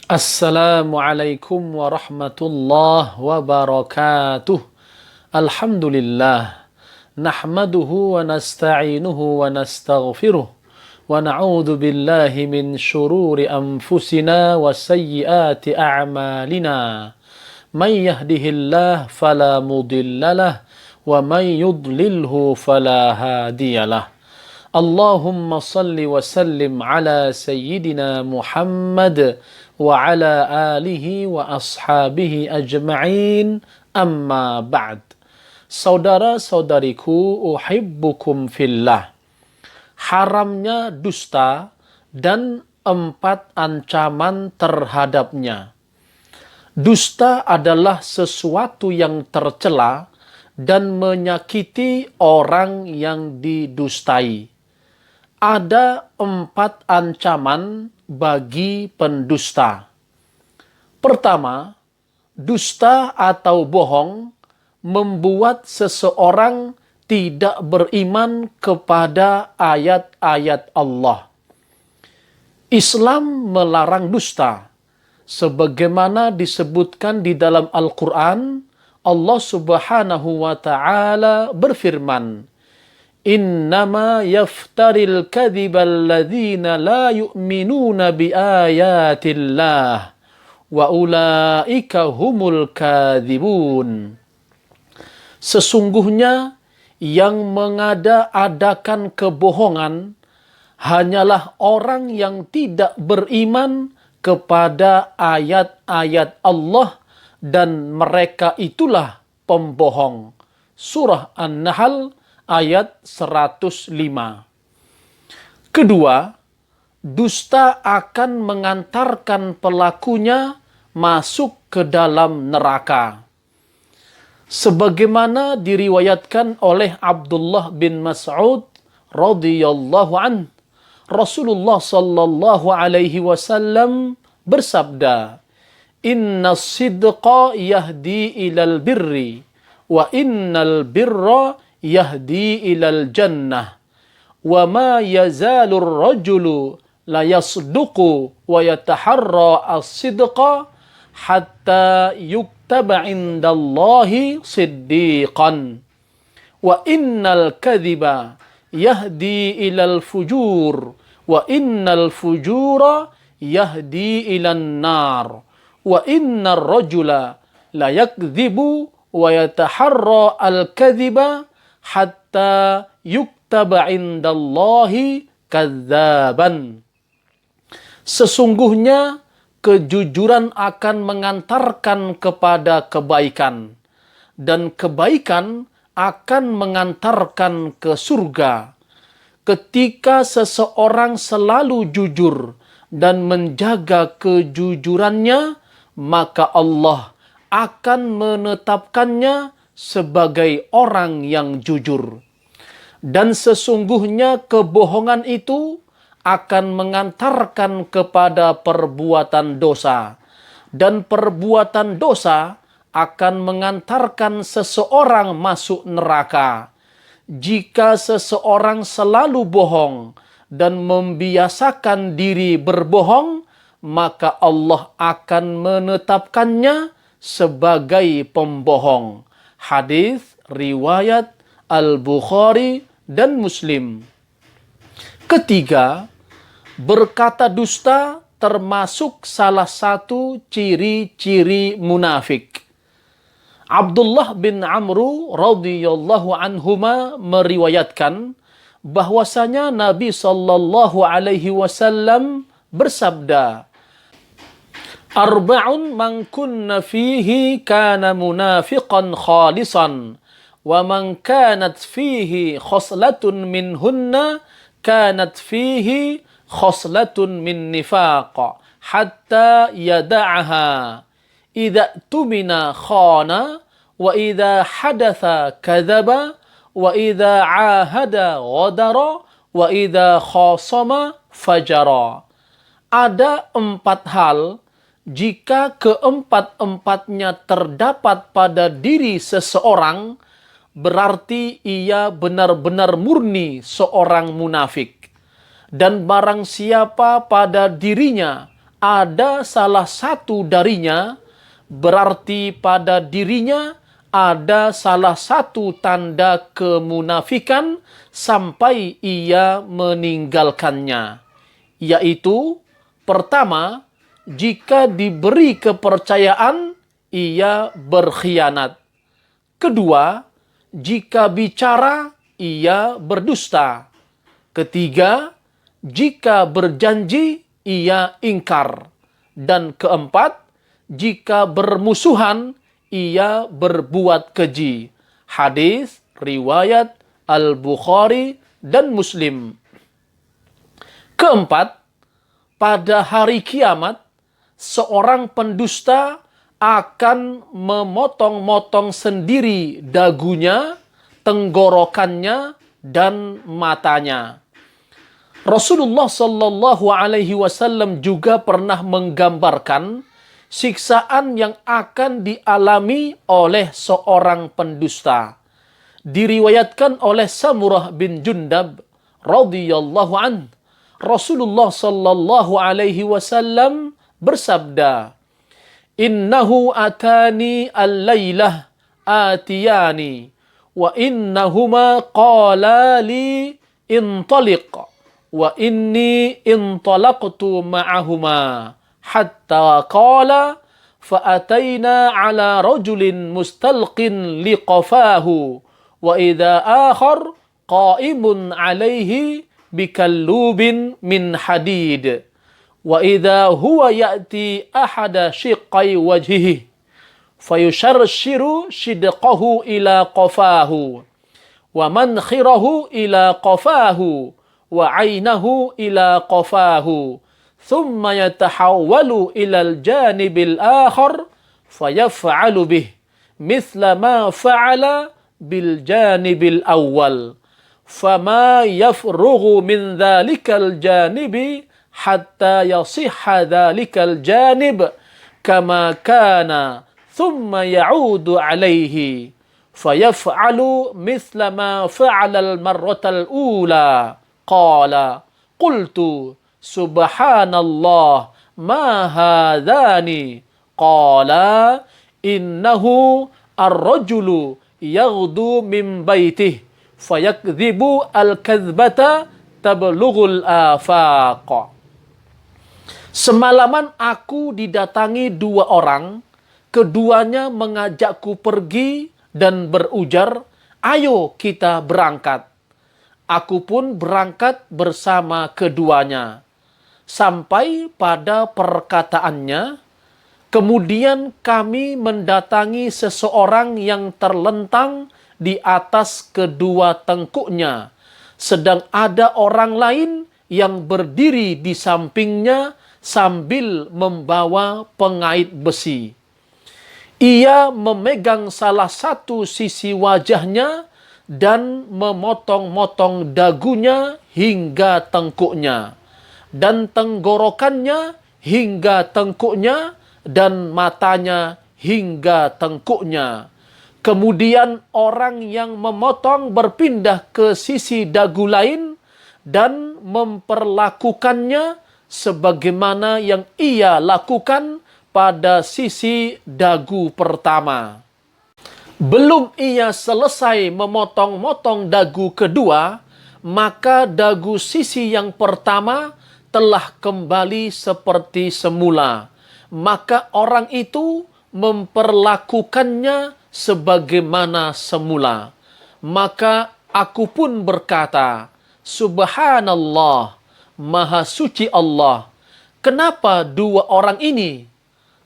Assalamualaikum warahmatullahi wabarakatuh. Alhamdulillah. Nahmaduhu wa nasta'inuhu wa nastaghfiruh. Wa na'udzu billahi min syururi anfusina wa sayyiati a'malina. Man yahdihillah fala mudhillalah wa man yudlilhu fala hadiyalah. Allahumma salli wa sallim ala sayyidina Muhammad wa ala alihi wa ashabihi ajma'in, amma ba'd. Saudara-saudariku, uhibbukum fillah. Haramnya dusta dan 4 ancaman terhadapnya. Dusta adalah sesuatu yang tercela dan menyakiti orang yang didustai. Ada 4 ancaman bagi pendusta. Pertama, dusta atau bohong membuat seseorang tidak beriman kepada ayat-ayat Allah. Islam melarang dusta. Sebagaimana disebutkan di dalam Al-Quran, Allah Subhanahu wa ta'ala berfirman, Innama yaftaril kadhibal ladzina la yu'minuna biayatillah wa ulaika humul kadzibun. Sesungguhnya yang mengada-adakan kebohongan hanyalah orang yang tidak beriman kepada ayat-ayat Allah, dan mereka itulah pembohong. Surah An-Nahl ayat 105. Kedua, dusta akan mengantarkan pelakunya masuk ke dalam neraka. Sebagaimana diriwayatkan oleh Abdullah bin Mas'ud radhiyallahu an, Rasulullah sallallahu alaihi wasallam bersabda, Inna sidqa yahdi ilal birri wa innal birra yahdi ilal jannah wa ma yazalur rajulu la yasduqu wa yataharra as-sidqa hatta yuktaba indallahi siddiqan wa innal kadhiba yahdi ilal fujur wa innal fujura yahdi ilan nar wa innar rajula la yakdhibu wa yataharra al-kadhiba hatta yuktaba indallahi kadzaban. Sesungguhnya kejujuran akan mengantarkan kepada kebaikan, dan kebaikan akan mengantarkan ke surga. Ketika seseorang selalu jujur dan menjaga kejujurannya, maka Allah akan menetapkannya sebagai orang yang jujur. Dan sesungguhnya kebohongan itu akan mengantarkan kepada perbuatan dosa. Dan perbuatan dosa akan mengantarkan seseorang masuk neraka. Jika seseorang selalu bohong dan membiasakan diri berbohong, maka Allah akan menetapkannya sebagai pembohong. Hadis riwayat Al-Bukhari dan Muslim. Ketiga, berkata dusta termasuk salah satu ciri-ciri munafik. Abdullah bin Amru radhiyallahu anhuma meriwayatkan bahwasanya Nabi sallallahu alaihi wasallam bersabda, Arba'un man kunna fihi kana munafiqan khalisan wa man kanat fihi khoslatun minhunna kanat fihi khoslatun min nifaq hatta yada'aha idza tumina khana wa idza hadatha kadzaba wa idza ahada ghadara wa idza khasama fajara. Ada 4 hal, jika keempat-empatnya terdapat pada diri seseorang, berarti ia benar-benar murni seorang munafik. Dan barang siapa pada dirinya ada salah satu darinya, berarti pada dirinya ada salah satu tanda kemunafikan sampai ia meninggalkannya. Yaitu, pertama, jika diberi kepercayaan, ia berkhianat. Kedua, jika bicara, ia berdusta. Ketiga, jika berjanji, ia ingkar. Dan keempat, jika bermusuhan, ia berbuat keji. Hadis riwayat Al-Bukhari dan Muslim. Keempat, pada hari kiamat, seorang pendusta akan memotong-motong sendiri dagunya, tenggorokannya, dan matanya. Rasulullah Shallallahu Alaihi Wasallam juga pernah menggambarkan siksaan yang akan dialami oleh seorang pendusta. Diriwayatkan oleh Samurah bin Jundab radhiyallahu an, Rasulullah Shallallahu Alaihi Wasallam bersabda, "Innahu atani al-lailah atiyani, wa innahuma qala li intaliq, wa inni intalaqtu ma'ahuma, hatta qala fa'atayna ala rajulin mustalqin liqafahu, wa idha akhar qa'imun alaihi bikallubin min hadid, wa idha huwa ya'ti ahada shiqqai wajhihi, fayusharshiru shidqahu ila qafahu, wa mankhirahu ila qafahu, wa aynahu ila qafahu, thumma yatahawwalu ila al-janibil akhar, fayaf'alu bih mithla ma fa'ala bil janibil awwal, fama yafrughu min dhalikal janibi hatta yasihha dhalikal janib kama kana, thumma ya'udu alayhi fayaf'alu mithla ma fa'ala al-marratal ula." Qala qultu subhanallah ma hadhani. Qala innahu ar-rajulu yaghdu min baitih fayakdhibu al-kadhbata tablughul afaq. Semalaman aku didatangi dua orang, keduanya mengajakku pergi dan berujar, "Ayo kita berangkat." Aku pun berangkat bersama keduanya. Sampai pada perkataannya, kemudian kami mendatangi seseorang yang terlentang di atas kedua tengkuknya, sedang ada orang lain yang berdiri di sampingnya sambil membawa pengait besi. Ia memegang salah satu sisi wajahnya dan memotong-motong dagunya hingga tengkuknya, dan tenggorokannya hingga tengkuknya, dan matanya hingga tengkuknya. Kemudian orang yang memotong berpindah ke sisi dagu lain dan memperlakukannya sebagaimana yang ia lakukan pada sisi dagu pertama. Belum ia selesai memotong-motong dagu kedua, maka dagu sisi yang pertama telah kembali seperti semula. Maka orang itu memperlakukannya sebagaimana semula. Maka aku pun berkata, "Subhanallah, Maha Suci Allah. Kenapa dua orang ini?"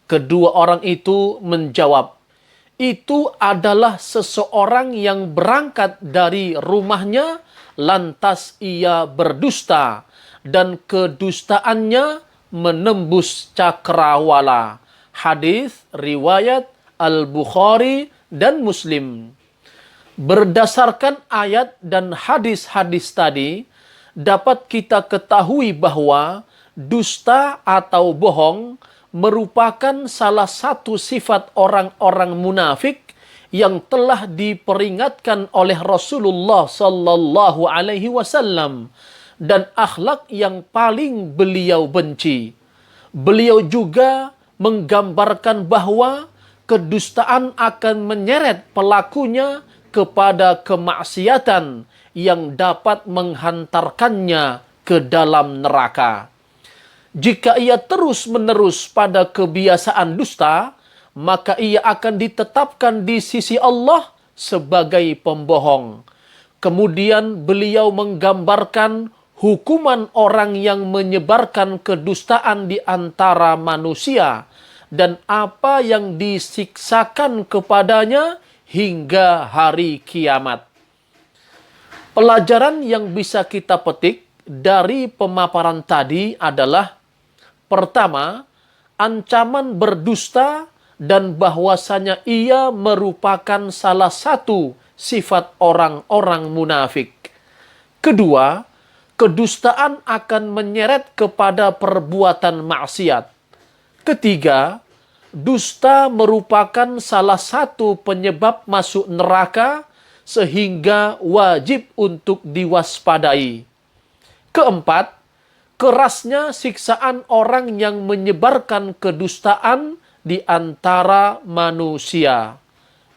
Kedua orang itu menjawab, "Itu adalah seseorang yang berangkat dari rumahnya, lantas ia berdusta, dan kedustaannya menembus cakrawala." Hadis riwayat Al-Bukhari dan Muslim. Berdasarkan ayat dan hadis-hadis tadi, dapat kita ketahui bahwa dusta atau bohong merupakan salah satu sifat orang-orang munafik yang telah diperingatkan oleh Rasulullah Sallallahu Alaihi Wasallam, dan akhlak yang paling beliau benci. Beliau juga menggambarkan bahwa kedustaan akan menyeret pelakunya kepada kemaksiatan yang dapat menghantarkannya ke dalam neraka. Jika ia terus-menerus pada kebiasaan dusta, maka ia akan ditetapkan di sisi Allah sebagai pembohong. Kemudian beliau menggambarkan hukuman orang yang menyebarkan kedustaan di antara manusia dan apa yang disiksakan kepadanya hingga hari kiamat. Pelajaran yang bisa kita petik dari pemaparan tadi adalah: pertama, ancaman berdusta dan bahwasanya ia merupakan salah satu sifat orang-orang munafik. Kedua, kedustaan akan menyeret kepada perbuatan maksiat. Ketiga, dusta merupakan salah satu penyebab masuk neraka sehingga wajib untuk diwaspadai. Keempat, kerasnya siksaan orang yang menyebarkan kedustaan di antara manusia.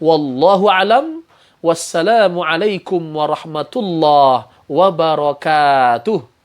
Wallahu alam. Wassalamualaikum warahmatullahi wabarakatuh.